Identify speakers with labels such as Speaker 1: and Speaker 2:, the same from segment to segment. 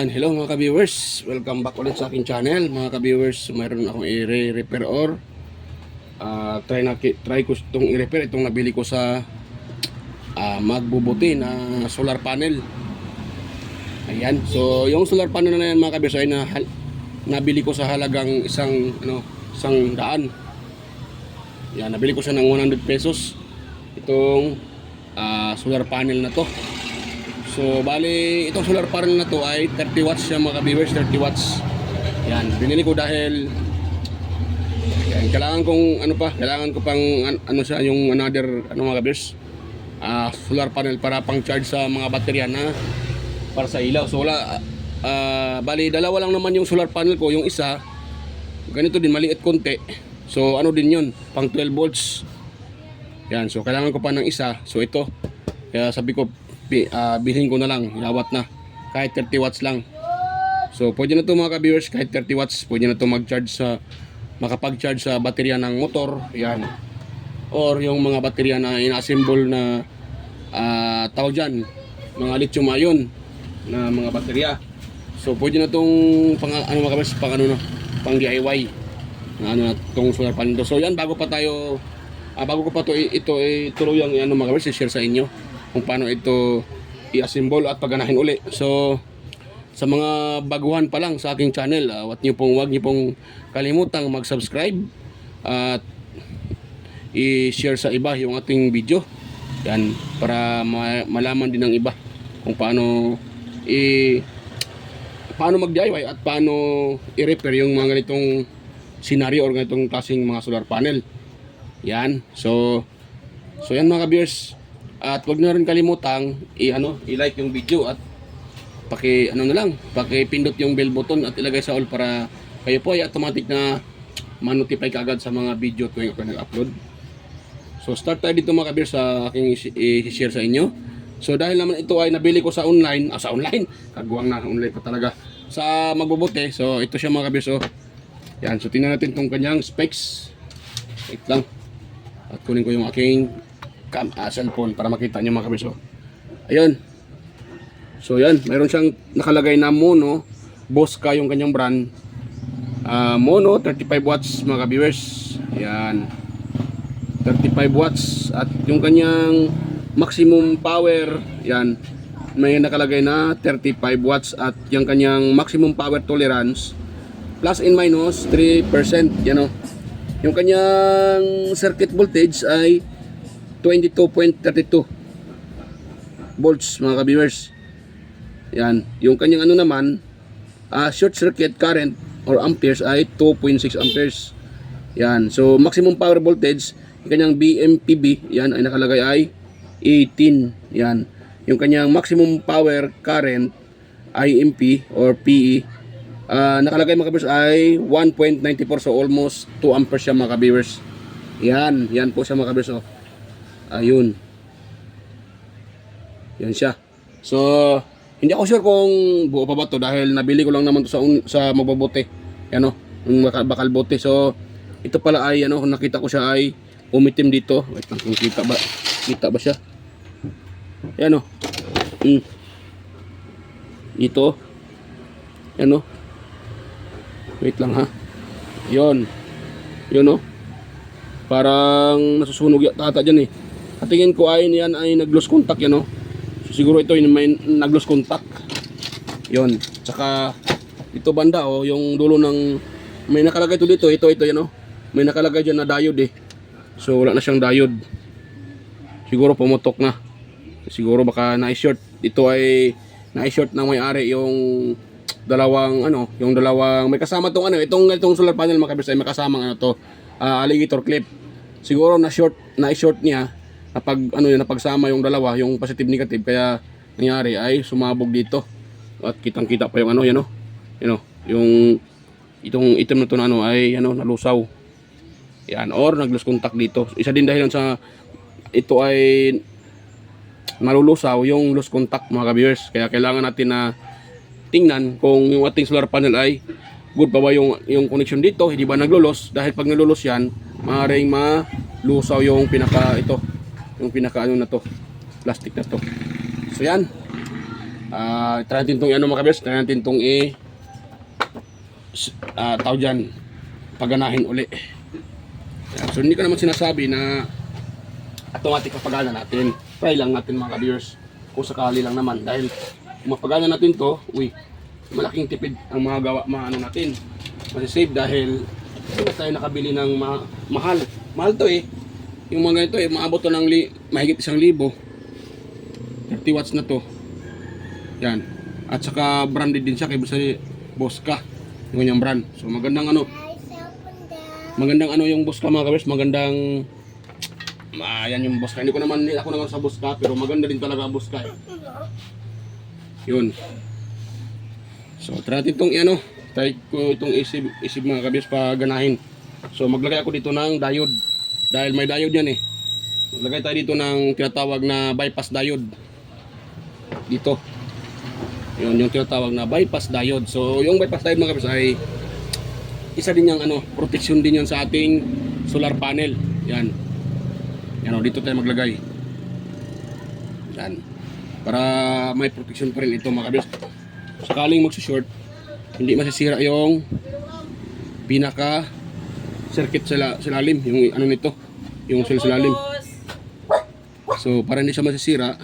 Speaker 1: Yan, hello mga ka-viewers. Welcome back ulit sa aking channel. Mga ka-viewers, mayroon akong i-repair or try ko itong i-repair. Itong nabili ko sa magbubuti na solar panel. Ayan, so yung solar panel na yan mga ka-viewers ay nabili ko sa halagang isang daan. Yan, nabili ko siya ng 100 pesos. Itong solar panel na to. So, bali, itong solar panel na to ay 30 watts siya mga ka-viewers, 30 watts. Yan, binili ko dahil yan, kailangan ko pang siya, yung another mga ka-viewers, solar panel para pang charge sa mga baterya na para sa ilaw. So, bali, dalawa lang naman yung solar panel ko, yung isa, ganito din, maliit konti. So, din yun, pang 12 volts. Yan, so, kailangan ko pa ng isa. So, ito, kaya sabi ko, bilhin ko na lang, lawat na kahit 30 watts lang. So pwede na to mga ka-viewers, kahit 30 watts pwede na to makapag-charge sa baterya ng motor, yan, or yung mga baterya na ina-assemble na tawag dyan, mga lithium ion na mga baterya. So pwede na tong pang DIY na tong solar panel to. So yan, bago ko pa to tuluyang mga ka-viewers, i-share sa inyo kung paano ito i-assemble at paganahin uli. So sa mga baguhan pa lang sa aking channel, huwag niyo pong kalimutang mag-subscribe at i-share sa iba yung ating video. Yan, para malaman din ng iba kung paano mag-DIY at paano i-repair yung mga ganitong scenario or ganitong klaseng mga solar panel. Yan. So yan mga ka-viewers. At wag na rin kalimutang i-like yung video at paki-pindot yung bell button at ilagay sa all para kayo po ay automatic na ma-notify kaagad sa mga video tuwing ako nag-upload. So start tayo dito mga kabir sa aking i-share sa inyo. So dahil naman ito ay nabili ko sa online, kagawang na online pa talaga sa magbubuti. So ito siya mga kabir. So yan, so tingnan natin tong kanyang specs. Wait lang. At kunin ko yung aking cellphone para makita nyo mga kabis. Ayun. So yan, mayroon siyang nakalagay na Mono. Bosca yung kanyang brand. Mono 35 watts mga ka-viewers. Yan, 35 watts. At yung kanyang maximum power, yan, may nakalagay na 35 watts. At yung kanyang maximum power tolerance, plus and minus 3%. Yan o. Yung kanyang circuit voltage ay 22.32 volts mga ka-viewers. Yan, yung kanyang naman, short circuit current or amperes ay 2.6 amperes. Yan, so maximum power voltage, yung kanyang BMPB, yan ay nakalagay ay 18. Yan, yung kanyang maximum power current IMP or PE, nakalagay mga ka-viewers ay 1.94, so almost 2 amperes siya mga ka-viewers. Yan po siya mga ka-viewers. Ayun. Yan siya. So, hindi ako sure kung buo pa ba to dahil nabili ko lang naman to sa magbabote. Yan yung bakal bote. So, ito pala ay nakita ko siya ay umitim dito. Wait lang kung kita ba siya. Yan Ito. Yan Wait lang ha. Yun parang nasusunog yata dyan At tingin ko ay yan ay nag-lose contact So, siguro ito yung may nag-lose contact. Yun. Tsaka ito banda yung dulo ng may nakalagay dito. Ito yan May nakalagay dyan na diode So wala na siyang diode. Siguro pumutok na. Siguro baka na-short. Ito ay na-short ng may-ari yung dalawang may kasama tong itong solar panel mga kabis ay may kasamang alligator clip. Siguro na-short niya napagsama yung dalawa, yung positive negative, kaya nangyari ay sumabog dito. At kitang-kita pa yung yung itong item na to na ay nalusaw. Yan, or nag-lose contact dito. Isa din dahilan sa ito ay nalulusaw yung loose contact mga ka-viewers. Kaya kailangan natin na tingnan kung yung ating solar panel ay good pa ba yung connection dito, hindi ba naglulos? Dahil pag nalulos yan, maaaring malusaw yung pinaka na to, plastic na to. So yan. Try natin itong ano mga kabiyers, try natin itong tawag dyan, paganahin uli. Yan. So hindi ko naman sinasabi na automatic papagana natin. Try lang natin mga kabiyers, kung sakali lang naman. Dahil kung mapagana natin to, malaking tipid ang mga gawa, ano natin. Masisave dahil hindi na tayo nakabili ng mahal. Mahal to eh. Yung mga ganito maabot to ng mahigit 1,000. 30 watts na to. Yan. At saka branded din siya kay Bosca. Yung kanyang brand. So magandang ano. Magandang ano yung Bosca mga kabers. Magandang yan yung Bosca. Hindi ako naman sa Bosca pero maganda din talaga ang Bosca eh. Yun. So try natin itong try ko itong isip mga kabers paganahin. So maglagay ako dito ng diode. Dahil may diode yan eh. Maglagay tayo dito ng tinatawag na bypass diode. Dito. Yun yung tinatawag na bypass diode. So yung bypass diode mga kabers ay isa din yung protection din yan sa ating solar panel. Yan. Yan dito tayo maglagay. Yan. Para may protection pa rin ito mga kabers. Sakaling magsushort, hindi masisira yung pinaka circuit sa lalim, yung nito, yung cell sa lalim. So para hindi siya masisira,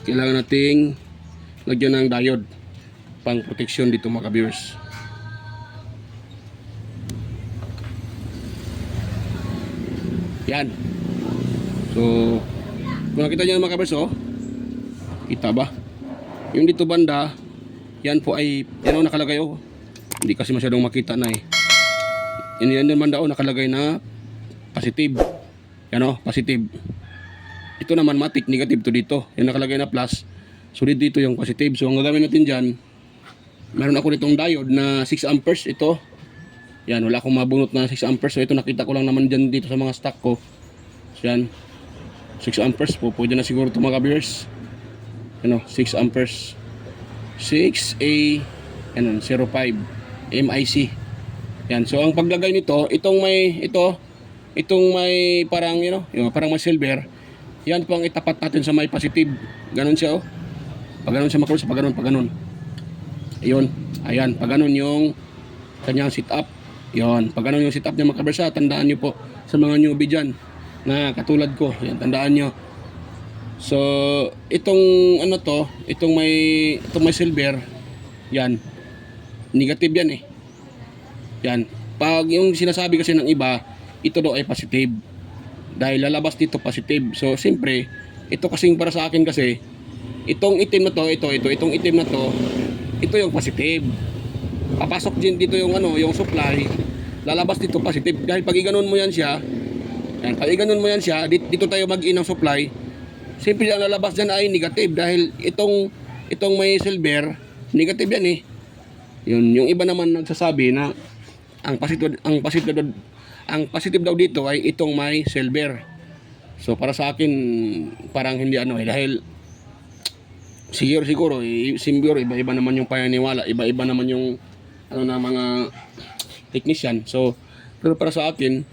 Speaker 1: kailangan nating lagyan ng diode pang protection dito mga ka-viewers. Yan. So kung nakita nyo mga ka-viewers, kita ba? Yung dito banda, yan po ay nakalagay hindi kasi masyadong makita na eh. Yan naman daw nakalagay na positive. Yan positive. Ito naman matik, negative to dito. Yan nakalagay na plus. So dito yung positive. So ang gagawin natin dyan, meron ako ditong diode na 6 amperes ito. Yan, wala akong mabunot na 6 amperes. So ito nakita ko lang naman dyan dito sa mga stock ko. So yan, 6 amperes po. Pwede na siguro ito mga viewers. 6 amperes. 6A 05 MIC. Yan. So ang paglagay nito, itong may parang parang may silver. Yan po ang itapat natin sa may positive. Ganon siya Pag ganon siya pag ganon. Ayun. Ayan, pag ganon yung kanyang setup. Yon, pag ganon yung setup niya mga kabersa, tandaan niyo po sa mga newbie diyan na katulad ko. Yan, tandaan niyo. So, itong itong may silver, yan. Negative yan eh. Yan. Pag yung sinasabi kasi ng iba, ito daw ay positive. Dahil lalabas dito positive. So, siyempre, ito kasing para sa akin kasi, itong itim na to, itong itim na to, ito yung positive. Papasok din dito yung yung supply, lalabas dito positive. Dahil pag iganon mo yan siya, dito tayo mag-in ng supply, siyempre ang lalabas dyan ay negative. Dahil itong may silver, negative yan eh. Yun, yung iba naman nagsasabi na ang positive daw dito ay itong may silver. So para sa akin parang hindi dahil siguro iba-iba naman yung paniniwala, iba-iba naman yung na mga technician. So pero para sa akin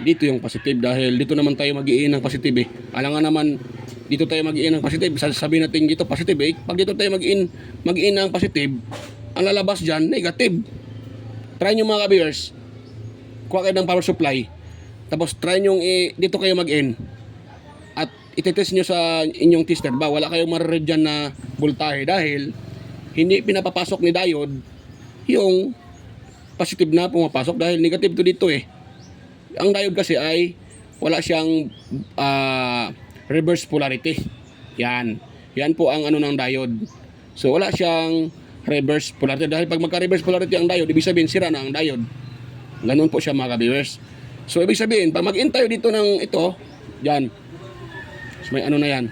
Speaker 1: dito yung positive dahil dito naman tayo mag-i-in ng positive eh. Alangan naman dito tayo mag-i-in ng positive, sasabihin natin dito positive eh. Pag dito tayo mag-in ng positive, ang lalabas dyan, negative. Try nyo mga ka-viewers, kuha kayo ng power supply, tapos try nyo dito kayo mag-in at itetest nyo sa inyong tester ba, wala kayong mariread dyan na voltahe dahil hindi pinapapasok ni diode yung positive na pumapasok dahil negative to dito eh. Ang diode kasi ay wala siyang reverse polarity. Yan po ang ng diode. So wala siyang reverse polarity dahil pag magka-reverse polarity ang diode, ibig sabihin sira na ang diode. Ganun po siya mga ka-viewers. So ibig sabihin, pag mag-in tayo dito ng ito, yan. So, may na yan.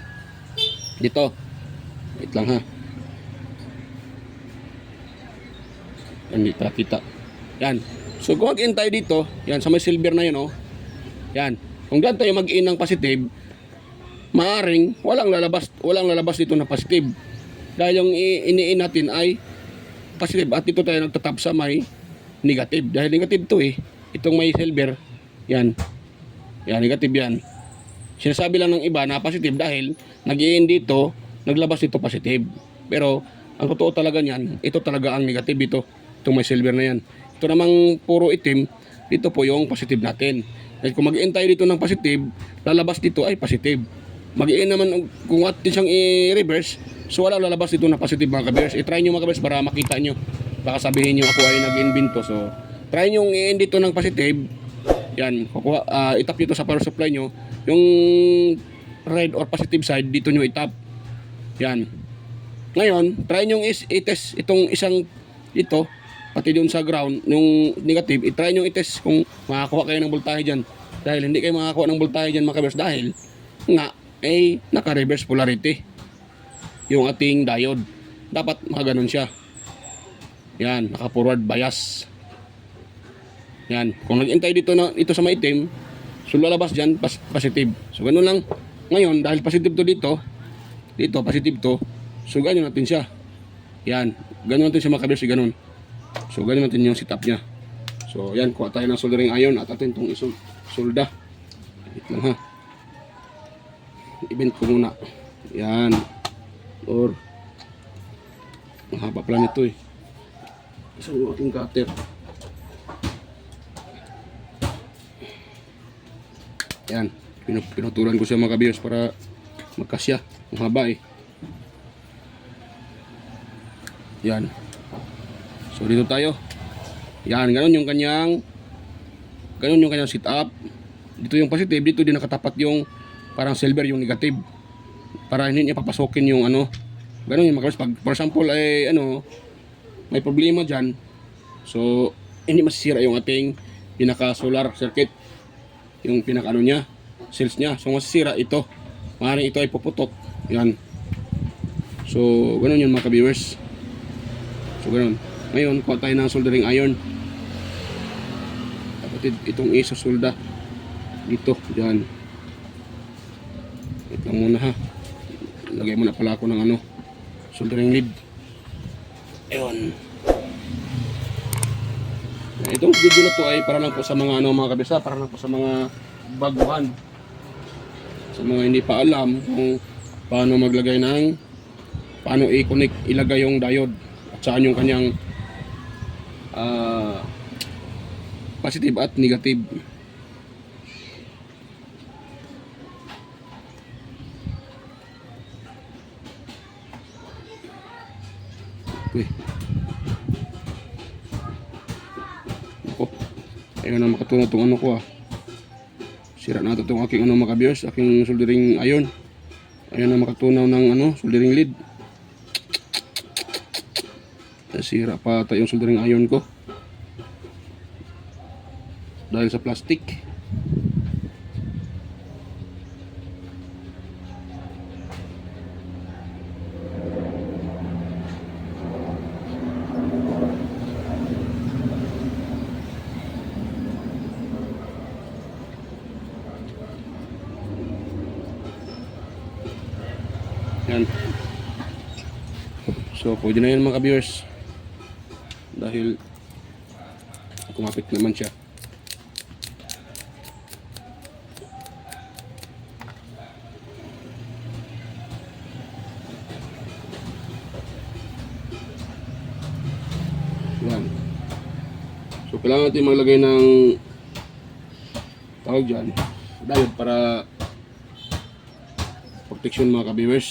Speaker 1: Dito. Wait lang ha. Hindi pa kita. Yan. So kung mag-in tayo dito, yan sa may silver na yun Yan. Kung dyan tayo mag-in ng positive, maaring walang lalabas dito na positive. Dahil yung ini-in natin ay positive at dito tayo nagtatap sa may negative. Dahil negative to eh. Itong may silver, yan. Yan, negative yan. Sinasabi lang ng iba na positive dahil nag-i-in dito naglabas dito positive. Pero ang totoo talaga niyan, ito talaga ang negative dito. Itong may silver na yan. Ito namang puro itim, dito po yung positive natin. Dahil kung mag-in tayo dito ng positive, lalabas dito ay positive. Mag-in naman kung atin siyang i-reverse, so wala lalabas dito na positive mga kabiyers. I-try nyo mga kabiyers para makita nyo. Baka sabihin nyo ako ay nag-invento. So try nyo i-in dito ng positive. Yan, itap nyo ito sa power supply nyo. Yung red or positive side, dito nyo itap. Yan. Ngayon, try nyo i-test itong isang ito, pati doon sa ground, yung negative, i-try nyo i-test kung makakuha kayo ng voltahe dyan. Dahil hindi kayo makakuha ng voltahe dyan mga kabiyers, dahil nga, ay naka-reverse polarity yung ating diode. Dapat makaganon siya. Yan, naka-forward bias. Yan, kung nag-intay dito na ito sa maitim, so lalabas dyan, positive. So ganun lang. Ngayon, dahil positive to dito positive to, so ganyan natin siya. Yan, ganun natin siya mga kabiyers, ganun. So ganun natin yung setup niya. So yan, kuha tayo ng soldering iron at atin itong isolda. Wait lang ha. I-bend ko muna. Yan. Or mahaba pala nito eh. Isa yung aking cutter. Yan. Pinutulan ko siya mga kabiyers para magkasya. Mahaba eh. Yan. So dito tayo. Yan, ganun yung kanyang setup. Dito yung positive, dito din nakatapat yung parang silver yung negative. Para hindi niya papasokin yung ano. Ganun yung mga pag for example ay may problema diyan. So hindi masisira yung ating pinaka solar circuit. Yung pinaka niya, cells niya. So masisira ito. Maaaring ito ay puputok. Yan. So ganun yun mga ka-viewers. So ganun. Ngayon, kuha tayo ng soldering iron. Kapatid, itong isa-solda. Dito, dyan. Wait lang muna ha. Lagay muna pala ako ng soldering lead. Ayun. Itong video na to ay para lang po sa mga mga kabisa, para lang po sa mga baguhan. Sa mga hindi pa alam kung paano maglagay paano i-connect, ilagay yung diode at saan yung kanyang positive at negative. Okay. Ako. Ayun na makatunaw itong ko Sira na ito itong aking mga viewers, aking soldering iron. Ayun na makatunaw ng soldering lead. Sira pa ata yung soldering iron ko dahil sa plastic. Yan. So pwede na yan mga viewers dahil kumapit naman siya. Yan. So kailangan natin maglagay ng tawag dyan diode para protection mga ka-viewers.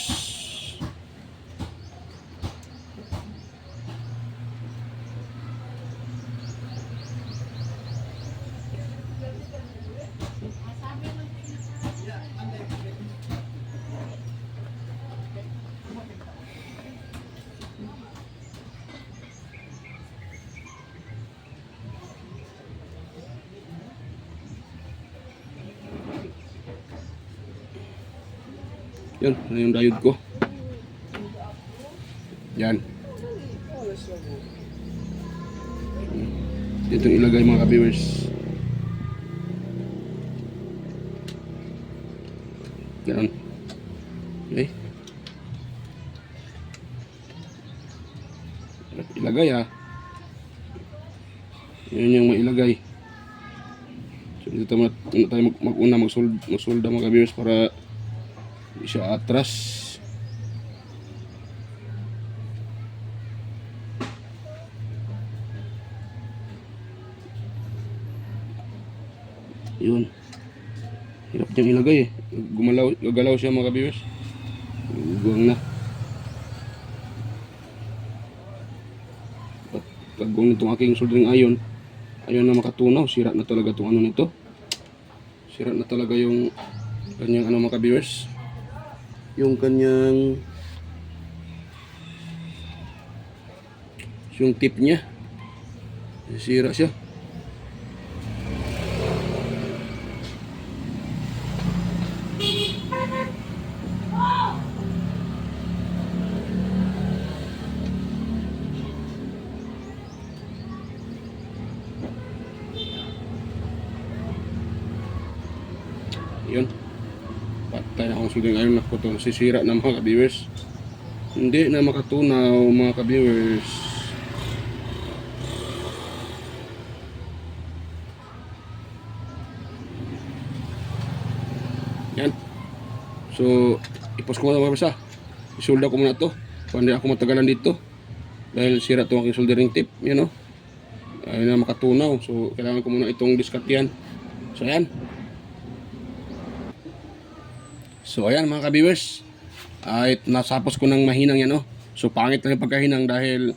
Speaker 1: Yan, yung diode ko. Yan. Dito ilagay mga ka-viewers. Yan. Okay. Ilagay ha. Yan yung mailagay. So dito tayo mag-una magsolda mga ka-viewers para siya atras. Yun. Hirap niyang ilagay eh. Gagalaw siya mga ka-viewers. Guwang na. Kagawin itong aking soldering iron, ayaw na makatunaw. Sira na talaga itong ano nito. Sira na talaga yung kanyang ano mga ka-viewers, yung kanyang yung tip niya. Sira siya. Yun. Patay na akong soldering iron na ko to. Sisira na mga ka-viewers. Hindi na makatunaw mga ka-viewers. Yan. So, ipos ko muna mga basa. Isolda ko muna to. Hindi ako matagalan dito. Dahil sira to aking soldering tip. Yan o. Ayaw na makatunaw. So, kailangan ko muna itong diskarte yan. So, yan. So ayan mga ka-viewers, ay nasapos ko ng mahinang yan oh. So pangit na yung pagkahinang dahil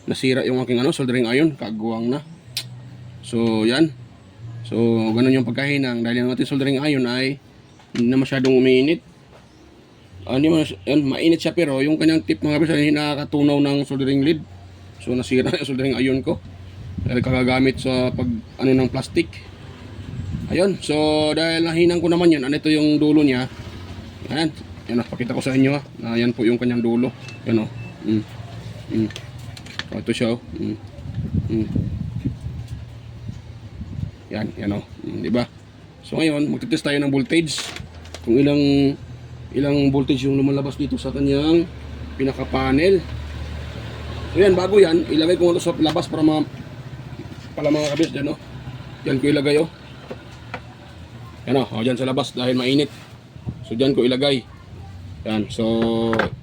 Speaker 1: nasira yung aking ano, soldering iron, kaguwang na. So yan. So ganun yung pagkahinang dahil yung ating soldering iron ay hindi na masyadong umiinit. Mainit siya pero yung kanyang tip mga ka-viewers ay nakakatunaw ng soldering lead. So nasira yung soldering iron ko dahil kagagamit sa pag ano ng plastic. Ayun, so dahil nahinang ko naman yan, ano ito yung dulo niya. Ayan, yan pakita ko sa inyo ha. Yan po yung kanyang dulo. Yan o. So, ito siya o. Yan o. Diba? So ngayon, magtitest tayo ng voltage. Kung ilang voltage yung lumalabas dito sa kanyang pinaka-panel. So yan, bago yan, ilagay ko ito sa labas para mga kabis dyan o. Yan ko ilagay o. Yan o, dyan sa labas dahil mainit. So dyan ko ilagay. Yan. So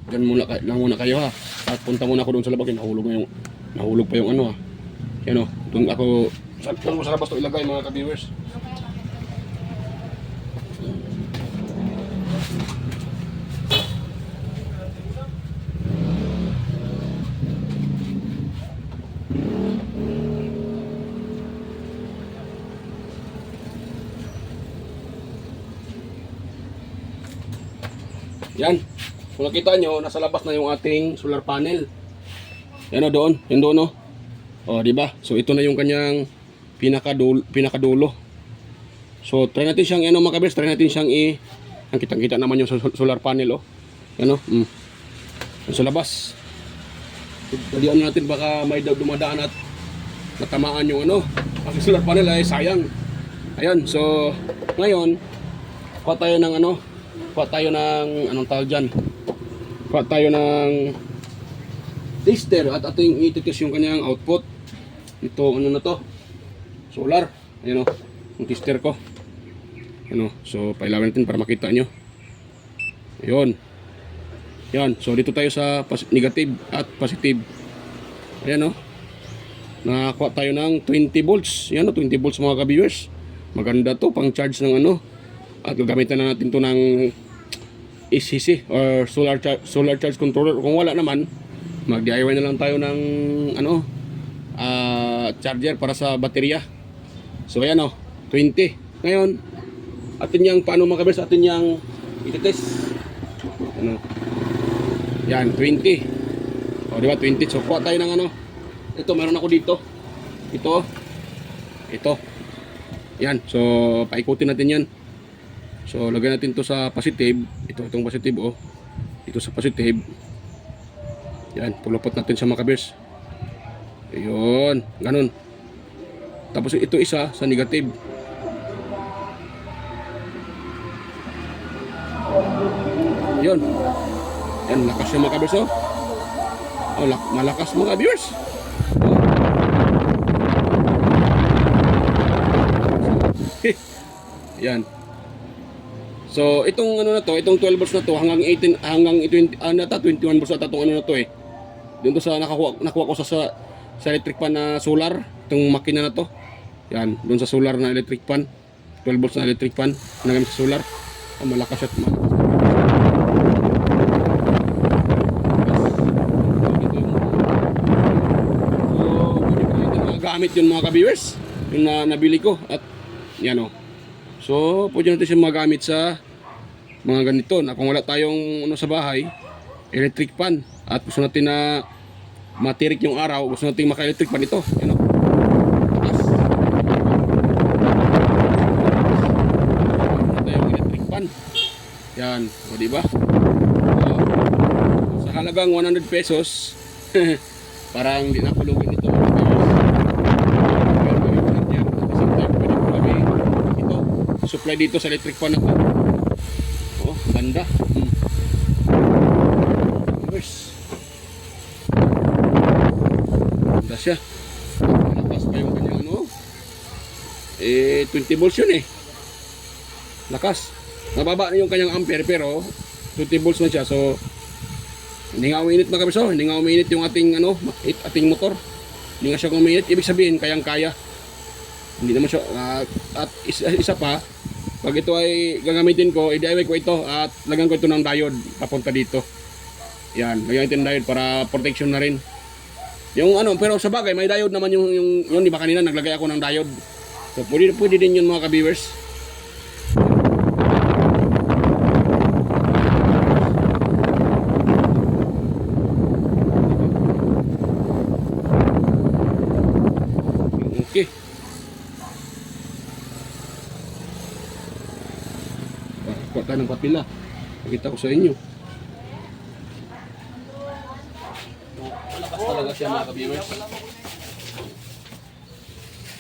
Speaker 1: dyan muna kayo ha. At punta muna ako doon sa labas. Nahulog pa yung ano ha. Yan o. Doon ako sa labas to ilagay mga ka-viewers. Yan. Kung nakita nyo, nasa labas na yung ating solar panel. Yan o doon. Yan doon o. O, diba? So, ito na yung kanyang pinakadulo. So, try natin siyang, ano mga kabers, try natin siyang ang kitang-kita naman yung solar panel o. Yan o. Yan sa labas. Dalian natin baka may dumadaan at natamaan yung ano. Ang solar panel ay sayang. Ayan. So, ngayon, kuha tayo ng ano. Kuha tayo ng anong tawag dyan, kuha tayo ng tester at ating i-test yung kanyang output. Ito ano na to, solar. Ayan o, yung tester ko. Ano, so pailawin natin para makita nyo. Ayun. Yan, so dito tayo sa negative at positive. Ayan o, nakakuha tayo ng 20 volts. Yan o, 20 volts mga ka-viewers. Maganda to, pang charge ng ano. At gagamitan na natin to ng ACC or solar charge controller. Kung wala naman, mag-DIY na lang tayo ng ano, charger para sa baterya. So ayan o, 20. Ngayon, atin yang paano mga kabers, atin yang i-test. Ano? Yan, 20. O diba, 20. So kuha tayo ng ano. Ito, meron ako dito. Ito. Yan, so paikutin natin yan. So lagyan natin to sa positive. Itong positive oh. Dito sa positive. Yan, pulupot natin sa mga kabers. Ayun, ganun. Tapos ito isa sa negative. Yun. Yan, lakas yung mga kabers oh. Oh, malakas mga viewers. Yan. So itong ano na to, itong 12 volts na to hanggang 18 hanggang 21 volts ata itong ano na to eh. Doon to sa nakuha ko sa electric pan na solar, itong makina na to. Yan, doon sa solar na electric pan, 12 volts na electric fan na gamit sa solar. Malakas at malakas. Gamit yun mga ka-viewers, yung nabili ko at yan o. So pwede natin siya magamit sa mga ganito na kung wala tayong ano sa bahay, electric fan, at gusto natin na matirik yung araw, gusto natin maka-electric fan ito, yan o. Ito yung electric fan yan, o diba? Sa halagang 100 pesos parang hindi nakulugin ito. Supply dito sa electric fan na to. Oh, ganda. Ganda siya. Lakas pa yung kanyang ano. 20 volts yun eh. Lakas. Mababa na yung kanyang ampere pero 20 volts na siya. So hindi nga uminit mga kabiso. Hindi nga uminit yung ating ano, ating motor. Hindi nga siya uminit. Ibig sabihin kayang-kaya. Hindi naman siya at isa pa, pag ito ay gagamitin ko, i-DIY ko ito at lagyan ko ito ng diode papunta dito. Yan, lagyan ito ng diode para protection na rin. Yung ano, pero sa bagay may diode naman yung di ba kanina naglagay ako ng diode. So pwede din yun mga ka-viewers. Okay. Kuha tayo ng papila. Pakita ko sa inyo. Malakas talaga siya mga ka-viewers.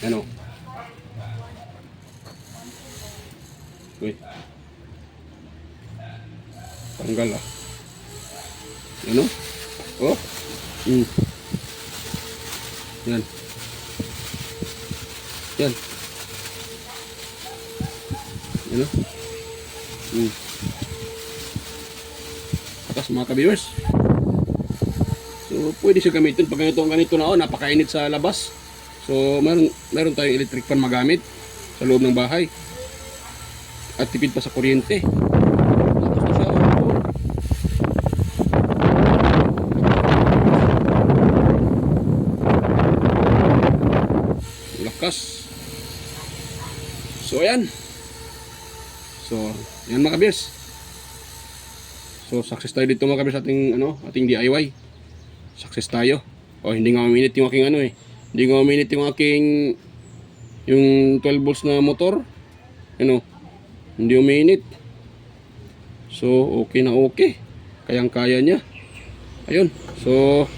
Speaker 1: Ano? Uy. Tanggal ah. Ano? Oh. Yan. Yan. Ano? Atas mga ka-viewers. So pwede siya gamitin pag ganito na napakainit sa labas. So meron tayong electric fan magamit sa loob ng bahay. At tipid pa sa kuryente. Lakas na siya. Lakas. So ayan. So, yan mga ka-viewers. So, success tayo dito mga ka-viewers ating DIY. Success tayo. Oh, hindi nga uminit yung aking Hindi nga uminit yung aking yung 12 volts na motor. Hindi uminit. So, okay na okay. Kayang-kaya niya. Ayun. So,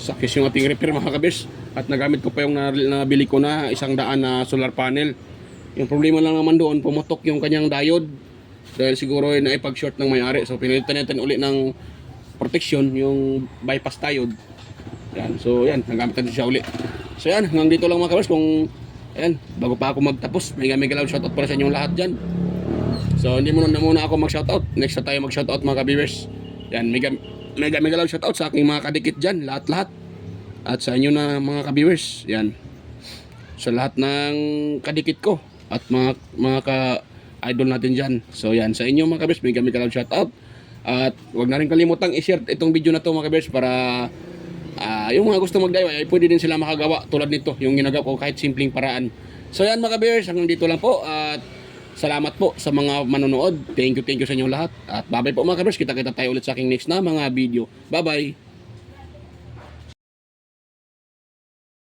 Speaker 1: success yung ating repair mga ka-viewers. At nagamit ko pa yung nabili ko na 100 na solar panel. Yung problema lang naman doon, pumutok yung kanyang diode dahil siguro ay naipag-short ng may-ari. So pinilitan natin uli ng protection, yung bypass diode. Yan. So yan, nagamit natin siya uli. So yan, hanggang dito lang mga kabers. Kung ayan, bago pa ako magtapos, may galaw shoutout para sa inyong lahat dyan. So hindi muna ako mag-shoutout. Next na tayo mag-shoutout mga kabers. Yan, may galaw shoutout sa aking mga kadikit dyan, lahat-lahat. At sa inyo na mga kabers. Yan. Sa lahat ng kadikit ko at mga ka-idol natin dyan. So yan, sa inyo mga kabers, may ka lang shoutout. At huwag na rin kalimutang i-share itong video na to mga kabers para yung mga gusto mag-DIY ay pwede din sila makagawa tulad nito, yung ginagawa ko kahit simpleng paraan. So yan mga kabers, hanggang dito lang po at salamat po sa mga manonood. Thank you sa inyong lahat. At bye bye po mga kabers, kita tayo ulit sa aking next na mga video. Bye bye!